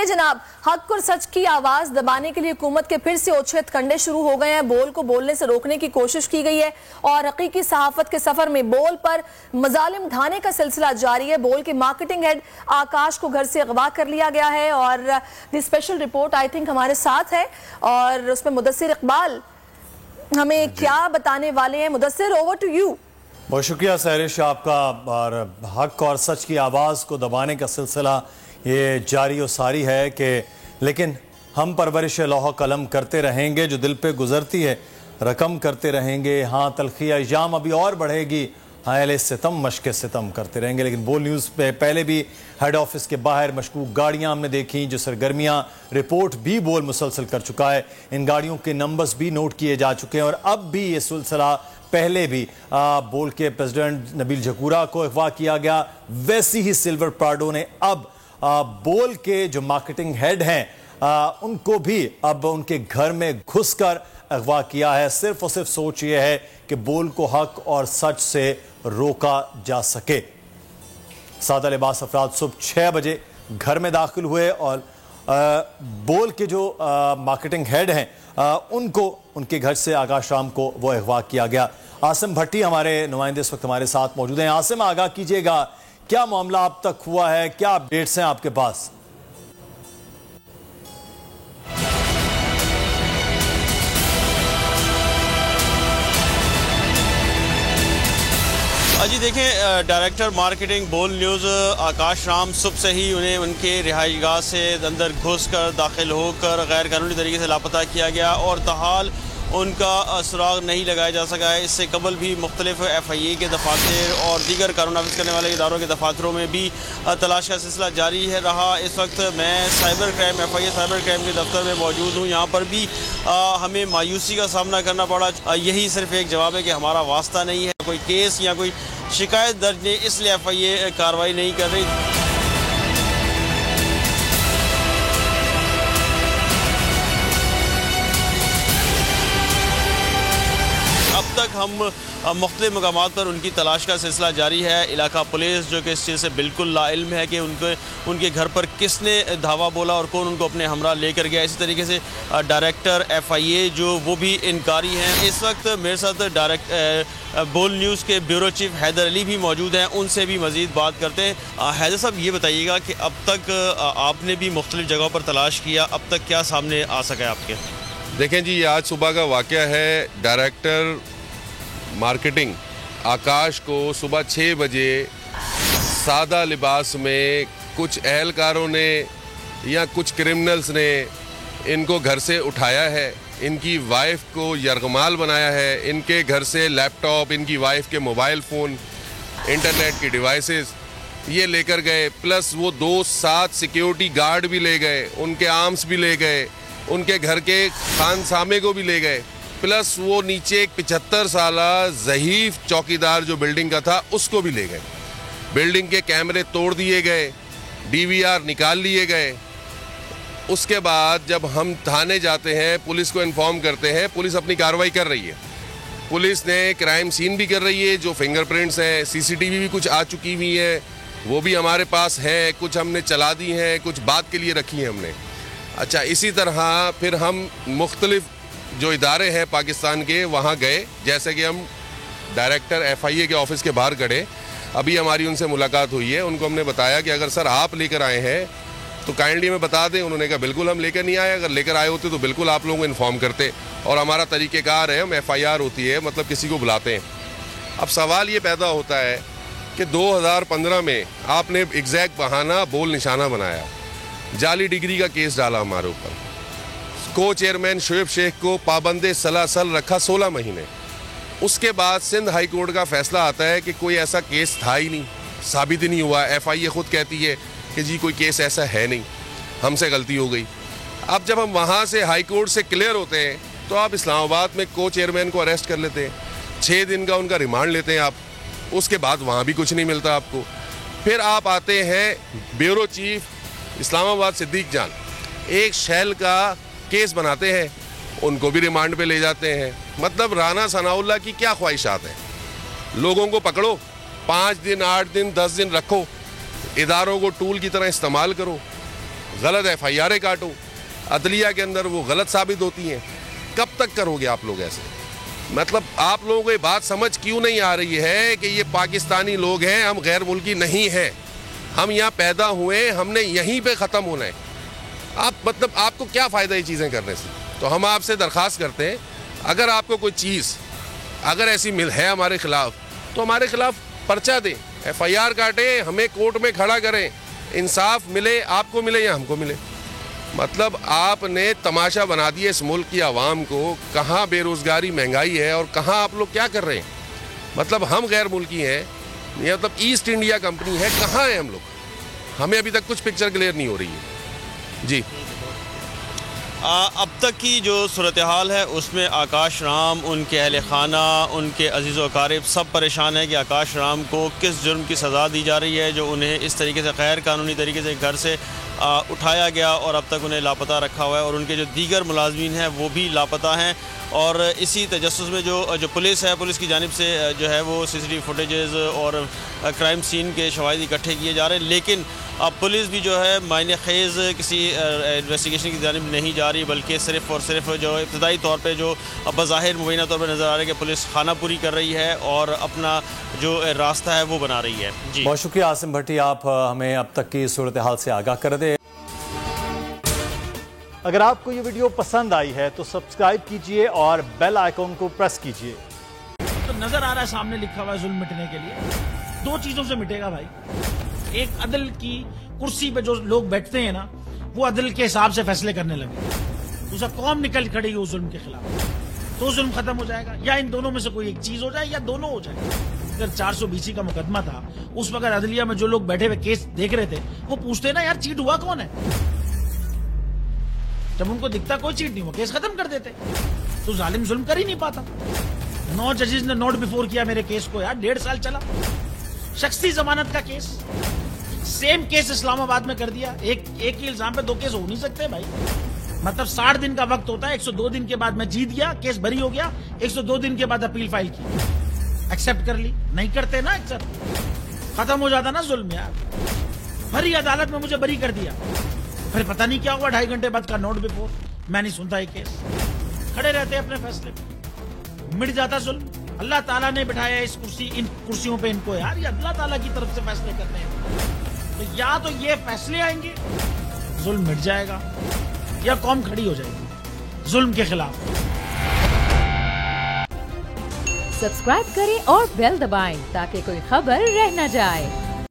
जनाब, हक और सच की आवाज दबाने के लिए हुकूमत के फिर से ओछे कंडे शुरू हो गए हैं। बोल को बोलने से रोकने की कोशिश की गई है और हकीकी सहाफत के सफर में बोल पर मजालिम ढाने का सिलसिला जारी है। बोल के मार्केटिंग हेड आकाश को घर से अगवा कर लिया गया है और दी स्पेशल रिपोर्ट आई थिंक हमारे साथ है और उसमें मुदस्सिर इकबाल हमें क्या बताने वाले हैं। Mudassir, over to you. बहुत शुक्रिया सहरिश आपका। और हक और सच की आवाज़ को दबाने का सिलसिला ये जारी और सारी है कि लेकिन हम परवरिश लौह कलम करते रहेंगे, जो दिल पे गुजरती है रकम करते रहेंगे। हाँ, तलखी अय्याम अभी और बढ़ेगी, हाँ सितम मशक़ सितम करते रहेंगे। लेकिन बोल न्यूज़ पे पहले भी हेड ऑफिस के बाहर मशकूक गाड़ियाँ हमने देखी, जो सरगर्मियाँ रिपोर्ट भी बोल मुसलसल कर चुका है। इन गाड़ियों के नंबर्स भी नोट किए जा चुके हैं और अब भी ये सिलसिला पहले भी बोल के प्रेसिडेंट नबील जकूरा को अगवा किया गया, वैसी ही सिल्वर प्राडो ने अब बोल के जो मार्केटिंग हेड हैं उनको भी अब उनके घर में घुसकर अगवा किया है। सिर्फ और सिर्फ सोच ये है कि बोल को हक और सच से रोका जा सके। सादा लिबास अफराद सुबह 6 बजे घर में दाखिल हुए और बोल के जो मार्केटिंग हेड हैं उनको उनके घर से आकाश राम को वो अगवा किया गया। आसिम भट्टी हमारे नुमाइंदे इस वक्त हमारे साथ मौजूद हैं। आसिम, आगाह कीजिएगा, क्या मामला अब तक हुआ है, क्या अपडेट्स हैं आपके पास? जी देखें, डायरेक्टर मार्केटिंग बोल न्यूज़ आकाश राम सुबह से ही उन्हें उनके रिहाइशगाह से अंदर घुसकर दाखिल होकर गैर कानूनी तरीके से लापता किया गया और तहाल उनका सुराग नहीं लगाया जा सका है। इससे कबल भी मुख्तलिफ FIA के दफातर और दीगर कानून नाफिज करने वाले इदारों के दफातरों में भी तलाश का सिलसिला जारी है रहा। इस वक्त मैं cyber crime FIA cyber crime के दफ्तर में मौजूद हूँ। यहाँ पर भी हमें मायूसी का सामना करना पड़ा। यही सिर्फ एक जवाब है कि हमारा वास्ता नहीं है, कोई केस या कोई शिकायत दर्ज नहीं, इसलिए FIA कार्रवाई नहीं कर रही। तक हम मुख्तलिफ मकामात पर उनकी तलाश का सिलसिला जारी है। इलाका पुलिस जो कि इस चीज़ से बिल्कुल लाइल्म है कि उनके घर पर किसने धावा बोला और कौन उनको अपने हमरा लेकर गया। इसी तरीके से डायरेक्टर FIA जो वो भी इनकारी हैं। इस वक्त मेरे साथ बोल न्यूज़ के ब्यूरो चीफ हैदर अली भी मौजूद हैं, उनसे भी मज़ीद बात करते हैं। हैदर साहब, ये बताइएगा कि अब तक आपने भी मुख्तलिफ जगहों पर तलाश किया, अब तक क्या सामने आ सका है आपके? देखें जी, आज सुबह का वाक़या है। डायरेक्टर मार्केटिंग आकाश को सुबह 6 बजे सादा लिबास में कुछ एहलकारों ने या कुछ क्रिमिनल्स ने इनको घर से उठाया है, इनकी वाइफ को यरगमाल बनाया है, इनके घर से लैपटॉप, इनकी वाइफ के मोबाइल फ़ोन, इंटरनेट की डिवाइसेस ये लेकर गए, प्लस वो 2-7 सिक्योरिटी गार्ड भी ले गए, उनके आर्म्स भी ले गए, उनके घर के खानसामे को भी ले गए, प्लस वो नीचे एक 75 साला ज़हीफ चौकीदार जो बिल्डिंग का था उसको भी ले गए। बिल्डिंग के कैमरे तोड़ दिए गए, DVR निकाल लिए गए। उसके बाद जब हम थाने जाते हैं, पुलिस को इन्फॉर्म करते हैं, पुलिस अपनी कार्रवाई कर रही है। पुलिस ने क्राइम सीन भी कर रही है, जो फिंगरप्रिंट्स हैं, CCTV भी कुछ आ चुकी हुई है, वो भी हमारे पास है, कुछ हमने चला दी हैं, कुछ बात के लिए रखी हैं हमने। अच्छा, इसी तरह फिर हम मुख्तलिफ जो इदारे हैं पाकिस्तान के वहाँ गए, जैसे कि हम डायरेक्टर FIA के ऑफिस के बाहर खड़े, अभी हमारी उनसे मुलाकात हुई है। उनको हमने बताया कि अगर सर आप लेकर आए हैं तो काइंडली हमें बता दें। उन्होंने कहा बिल्कुल हम लेकर नहीं आए, अगर लेकर आए होते तो बिल्कुल आप लोगों को इन्फॉर्म करते और हमारा तरीक़ेकार है, हम FIR होती है, मतलब किसी को बुलाते हैं। अब सवाल ये पैदा होता है कि 2015 में आपने एग्जैक्ट बहाना बोल निशाना बनाया, जाली डिग्री का केस डाला हमारे ऊपर, को चेयरमैन शुएब शेख को पाबंदे सलासल रखा 16 महीने। उसके बाद सिंध हाई कोर्ट का फैसला आता है कि कोई ऐसा केस था ही नहीं, साबित ही नहीं हुआ। FIA खुद कहती है कि जी कोई केस ऐसा है नहीं, हमसे गलती हो गई। अब जब हम वहाँ से हाई कोर्ट से क्लियर होते हैं तो आप इस्लामाबाद में को चेयरमैन को अरेस्ट कर लेते हैं, 6 दिन का उनका रिमांड लेते हैं आप, उसके बाद वहाँ भी कुछ नहीं मिलता आपको। फिर आप आते हैं ब्यूरो चीफ इस्लामाबाद सिद्दीक जान, एक शैल का केस बनाते हैं, उनको भी रिमांड पे ले जाते हैं। मतलब राना सनाउल्लाह की क्या ख्वाहिशात हैं? लोगों को पकड़ो, 5 दिन 8 दिन 10 दिन रखो, इदारों को टूल की तरह इस्तेमाल करो, गलत FIR काटूं, अदलिया के अंदर वो गलत साबित होती हैं। कब तक करोगे आप लोग ऐसे? मतलब आप लोगों को ये बात समझ क्यों नहीं आ रही है कि ये पाकिस्तानी लोग हैं, हम गैर मुल्की नहीं हैं, हम यहाँ पैदा हुए, हमने यहीं पे ख़त्म होना है। आप मतलब आपको क्या फ़ायदा ये चीज़ें करने से? तो हम आपसे दरख्वास्त करते हैं, अगर आपको कोई चीज़ अगर ऐसी मिल है हमारे ख़िलाफ़, तो हमारे ख़िलाफ़ पर्चा दें, FIR काटें, हमें कोर्ट में खड़ा करें, इंसाफ मिले, आपको मिले या हमको मिले। मतलब आपने तमाशा बना दिया इस मुल्क की आवाम को। कहाँ बेरोज़गारी, महंगाई है और कहाँ आप लोग क्या कर रहे हैं? मतलब हम गैर मुल्की हैं, ये मतलब ईस्ट इंडिया कंपनी है, कहाँ है हम लोग? हमें अभी तक कुछ पिक्चर क्लियर नहीं हो रही है जी। अब तक की जो सूरत हाल है उसमें आकाश राम, उनके अहल खाना, उनके अजीज़ व अकारिब सब परेशान है कि आकाश राम को किस जुर्म की सज़ा दी जा रही है जो उन्हें इस तरीके से गैर कानूनी तरीके से घर से उठाया गया और अब तक उन्हें लापता रखा हुआ है, और उनके जो दीगर मुलाजमीन हैं वो भी लापता हैं। और इसी तजस्सुस में जो पुलिस है, पुलिस की जानिब से जो है वो CCTV फुटेजेस और क्राइम सीन के शवाहिद इकट्ठे किए जा रहे हैं, लेकिन अब पुलिस भी जो है मायने ख़ेज़ किसी इन्वेस्टिगेशन की जानिब नहीं जा रही, बल्कि सिर्फ़ और सिर्फ जो इब्तदाई तौर पे जो बज़ाहिर मुबैना तौर पर नज़र आ रहा है कि पुलिस खाना पूरी कर रही है और अपना जो रास्ता है वो बना रही है जी। बहुत शुक्रिया आसिम भट्टी, आप हमें अब तक की सूरत हाल से आगाह कर दे। अगर आपको ये वीडियो पसंद आई है तो सब्सक्राइब कीजिए और बेल आइकॉन को प्रेस कीजिए। तो नजर आ रहा है सामने लिखा हुआ है जुल्म मिटने के लिए, दो चीजों से मिटेगा भाई। एक, अदल की कुर्सी पे जो लोग बैठते हैं ना, वो अदल के हिसाब से फैसले करने लगे। दूसरा, कौम निकल खड़ी उस जुल्म के खिलाफ, तो जुल्म खत्म हो जाएगा। या इन दोनों में से कोई एक चीज हो जाए या दोनों हो जाए। अगर 420 का मुकदमा था, उस वक्त अदलिया में जो लोग बैठे हुए केस देख रहे थे वो पूछते ना, यार चीट हुआ कौन है? जब उनको दिखता कोई चीट नहीं हुआ, केस खत्म कर देते। तो जालिम जुल्म कर ही नहीं पाता। 9 जजेस ने नोट बिफोर किया मेरे केस को, यार 1.5 साल चला। शख्सी जमानत का केस, सेम केस इस्लामाबाद में कर दिया। एक ही इल्जाम पे 2 केस हो नहीं सकते भाई। मतलब 60 दिन का वक्त होता है, 102 दिन के बाद मैं जीत गया, केस बरी हो गया, 102 दिन के बाद अपील फाइल की, एक्सेप्ट कर ली। नहीं करते ना एक्सेप्ट, खत्म हो जाता ना जुल्म यार। भरी अदालत में मुझे बरी कर दिया, फिर पता नहीं क्या हुआ, 2.5 घंटे बाद का नोट बिफोर, मैं नहीं सुनता ये केस। खड़े रहते अपने फैसले पे, मिट जाता जुल्म। अल्लाह ताला ने बिठाया इन कुर्सियों पे इनको यार, ये अल्लाह ताला की तरफ से फैसले करते हैं। तो या तो ये फैसले आएंगे, जुल्म मिट जाएगा, या कौम खड़ी हो जाएगी जुल्म के खिलाफ। सब्सक्राइब करें और बेल दबाएं ताकि कोई खबर रह न जाए।